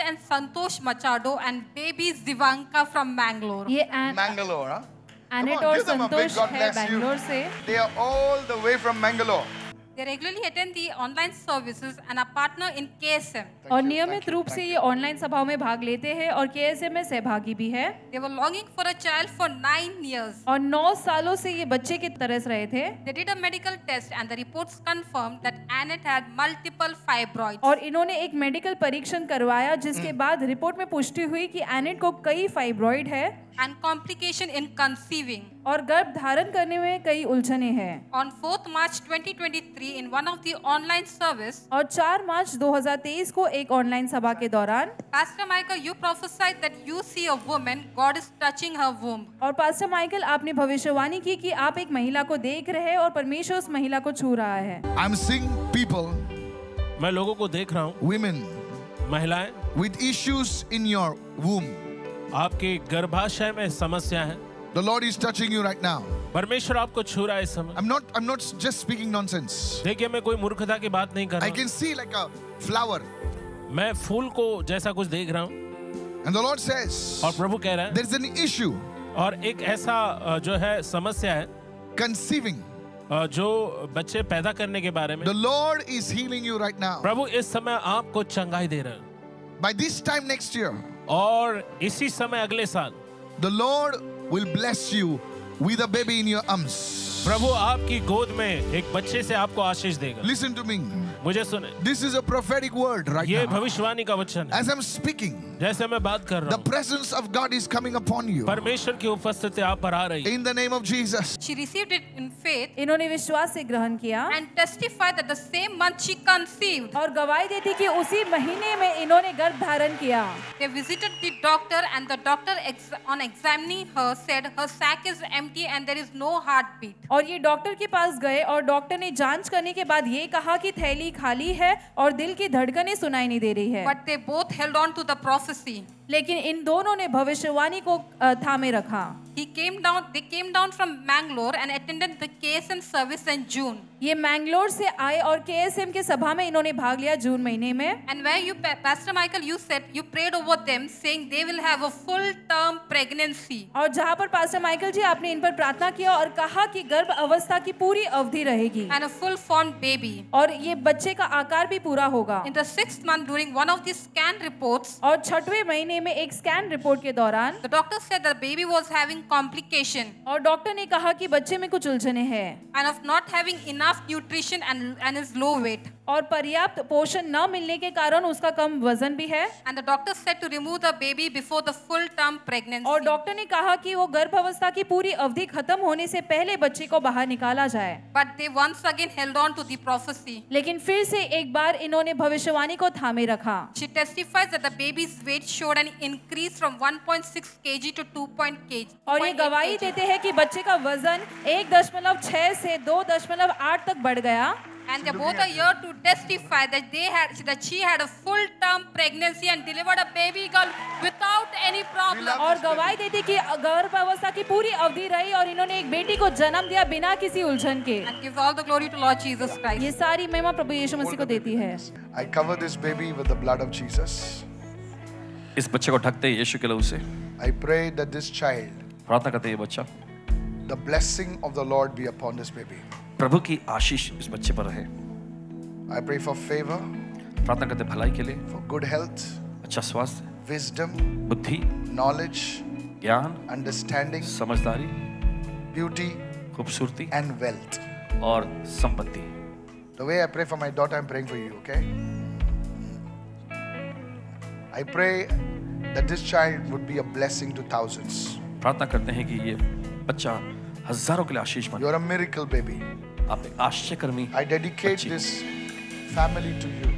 and Santosh Machado and babies Divanka from Bangalore. ये Mangalore, huh? Annette Come on, और give them a big Santosh God है bless you. Bangalore से। They are all the way from Mangalore. They regularly attend the online services and are partner in KSM. और नियमित रूप से ये online सभाओं में भाग लेते हैं और केएसएम में सहभागी भी है। They were longing for a child for 9 years. और 9 सालों से ये बच्चे की तरस रहे थे। They did a medical test and the reports confirmed that Annette had multiple fibroids. और इन्होंने एक मेडिकल परीक्षण करवाया जिसके बाद रिपोर्ट में पुष्टि हुई कि एनेट को कई फाइब्रॉइड है And complication in conceiving. और गर्भ धारण करने में कई उलझने हैं। On 4th March 2023, in one of the online service, और 4 मार्च 2023 को एक ऑनलाइन सभा के दौरान Pastor Michael, you prophesied that you see a woman, God is touching her womb. और पास्टर माइकल आपने भविष्यवाणी की कि आप एक महिला को देख रहे हैं और परमेश्वर उस महिला को छू रहा है। I'm seeing people, मैं लोगों को देख रहा हूँ, women, महिलाएं with issues in your womb. आपके गर्भाशय में समस्या है। The Lord is touching you right now. परमेश्वर आपको छू रहा है इस समय। I'm not just speaking nonsense. देखिए, मैं कोई मूर्खता की बात नहीं कर I रहा can see like a flower. हूँ। मैं फूल को जैसा कुछ देख रहा हूँ। And the Lord says, और प्रभु कह रहा है, there is an issue और एक ऐसा जो है समस्या है, conceiving. जो बच्चे पैदा करने के बारे में। The Lord is healing you right now. प्रभु इस समय आपको चंगाई दे रहा है। By this time next year, और इसी समय अगले साल the Lord will bless you with a baby in your arms. प्रभु आपकी गोद में एक बच्चे से आपको आशीष देगा। Listen to me. मुझे सुने, This is a prophetic word right ये now. भविष्यवाणी का वचन है। As I'm speaking, जैसे मैं बात कर रहा the हूँ, presence of God is coming upon you. परमेश्वर की उपस्थिति आप पर आ रही है। In the name of Jesus. She received it in faith इन्होंने विश्वास से ग्रहण किया and testified that the same month she conceived. और गवाही देती कि उसी महीने में इन्होंने गर्भ धारण किया। They visited the doctor and the doctor on examining her said her sac is empty and there is no heartbeat. और ये डॉक्टर के पास गए और डॉक्टर ने जांच करने के बाद ये कहा कि थैली खाली है और दिल की धड़कनें सुनाई नहीं दे रही है। But they both held on to the prophecy. लेकिन इन दोनों ने भविष्यवाणी को थामे रखा। They came down from Bangalore and attended the KSM service in June. ये मैंगलोर से आए और केएसएम के सभा में इन्होंने भाग लिया जून महीने में। And where you, Pastor Michael, you said you prayed over them, saying they will have a full-term pregnancy. और जहाँ पर पास्टर माइकल जी आपने इन पर प्रार्थना किया और कहा कि गर्भ अवस्था की पूरी अवधि रहेगी And a full-formed baby. और ये बच्चे का आकार भी पूरा होगा। In the 6th month, during one of the scan reports, और 6वें महीने में एक स्कैन रिपोर्ट के दौरान the doctor said the baby was having complication और डॉक्टर ने कहा कि बच्चे में कुछ उलझने हैं and of not having enough nutrition and is low weight. और पर्याप्त पोषण न मिलने के कारण उसका कम वजन भी है। And the doctor said to remove the baby before the full-term pregnancy. और डॉक्टर ने कहा कि वो गर्भावस्था की पूरी अवधि खत्म होने से पहले बच्चे को बाहर निकाला जाए। But they once again held on to the prophecy. लेकिन फिर से एक बार इन्होंने भविष्यवाणी को थामे रखा। She testifies that the baby's weight showed an increase from 1.6 kg to 2.8 kg. और ये गवाही देते हैं कि बच्चे का वजन 1.6 से 2.8 तक बढ़ गया। And they both are here to testify that she had a full-term pregnancy and delivered a baby girl without any problem. और गवाही देते कि गर्भावस्था की पूरी अवधि रही और इन्होंने एक बेटी को जन्म दिया बिना किसी उलझन के। And gives all the glory to Lord Jesus Christ. ये सारी महिमा प्रभु यीशु मसीह को देती है। I cover this baby with the blood of Jesus. इस बच्चे को ढकते हैं यीशु के लहू से। I pray that this child, प्रार्थना करते हैं ये बच्चा, the blessing of the Lord be upon this baby. प्रभु की आशीष इस बच्चे पर रहे। I pray for favor, प्रार्थना करते हैं भलाई के लिए, for good health, अच्छा स्वास्थ्य, wisdom, बुद्धि, knowledge, ज्ञान, understanding, समझदारी, beauty, खूबसूरती and wealth. और संपत्ति। The way I pray for my daughter, I'm praying for you, okay? I pray that this child would be a blessing to thousands. प्रार्थना करते हैं कि ये बच्चा हजारों के लिए आशीष बने। You're a miracle baby. आप एक आश्चर्यकर्मी I dedicate बच्ची। this family to you.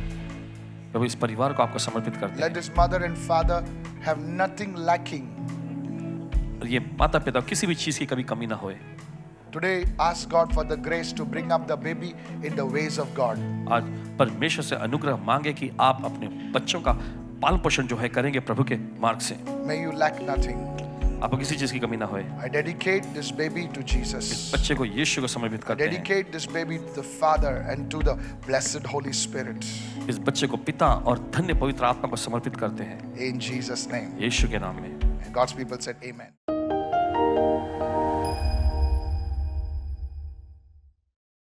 प्रभु इस परिवार को आपको समर्पित करते Let this mother and father have nothing lacking. हैं और ये माता पिता किसी भी चीज की कभी कमी ना होए। Today, ask God for the grace to bring up the baby in the ways of God. आज परमेश्वर से अनुग्रह मांगे कि आप अपने बच्चों का पालन पोषण जो है करेंगे प्रभु के मार्ग से। May you lack nothing. आपको किसी चीज की कमी ना होए। I dedicate this baby to Jesus. बच्चे को यीशु को समर्पित I करते हैं। dedicate this baby to the Father and to the blessed Holy Spirit. इस बच्चे को पिता और धन्य पवित्र आत्मा को समर्पित करते हैं In Jesus' name. यीशु के नाम में। And God's people said amen.